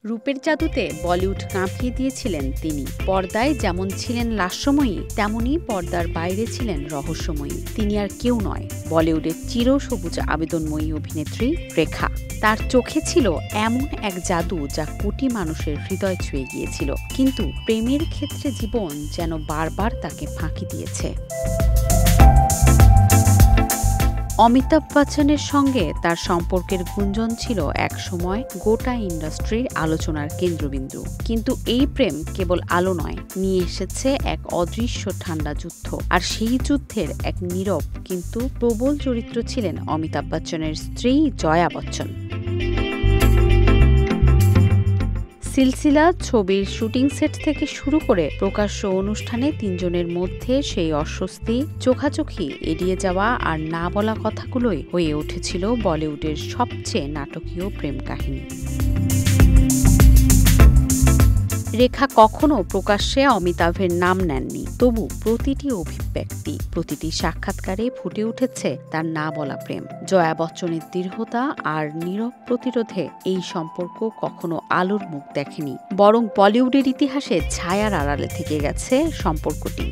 রূপের জাদুতে বলিউড কাঁপিয়ে দিয়েছিলেন তিনি। পর্দায় যেমন ছিলেন লাস্যময়ী, তেমনি পর্দার বাইরে ছিলেন রহস্যময়ী। তিনি আর কেউ নয়, বলিউডের চিরসবুজ আবেদনময়ী অভিনেত্রী রেখা। তার চোখে ছিল এমন এক জাদু যা কোটি মানুষের হৃদয় ছুঁয়ে গিয়েছিল, কিন্তু প্রেমের ক্ষেত্রে জীবন যেন বারবার তাকে ফাঁকি দিয়েছে। অমিতাভ বচ্চনের সঙ্গে তার সম্পর্কের গুঞ্জন ছিল একসময় গোটা ইন্ডাস্ট্রির আলোচনার কেন্দ্রবিন্দু। কিন্তু এই প্রেম কেবল আলো নয়, নিয়ে এসেছে এক অদৃশ্য ঠান্ডা যুদ্ধ। আর সেই যুদ্ধের এক নীরব কিন্তু প্রবল চরিত্র ছিলেন অমিতাভ বচ্চনের স্ত্রী জয়া বচ্চন। সিলসিলা ছবির শুটিং সেট থেকে শুরু করে প্রকাশ্য অনুষ্ঠানে তিনজনের মধ্যে সেই অস্বস্তি, চোখাচোখি, এড়িয়ে যাওয়া আর না বলা কথাগুলোই হয়ে উঠেছিল বলিউডের সবচেয়ে নাটকীয় প্রেম কাহিনী। রেখা কখনো প্রকাশ্যে অমিতাভের নাম নেননি, তবু প্রতিটি অভিব্যক্তি, প্রতিটি সাক্ষাৎকারে ফুটে উঠেছে তার না বলা প্রেম। জয়া বচ্চনের দৃঢ়তা আর নীরব প্রতিরোধে এই সম্পর্ক কখনো আলোর মুখ দেখেনি, বরং বলিউডের ইতিহাসে ছায়ার আড়ালে থেকে গেছে সম্পর্কটি।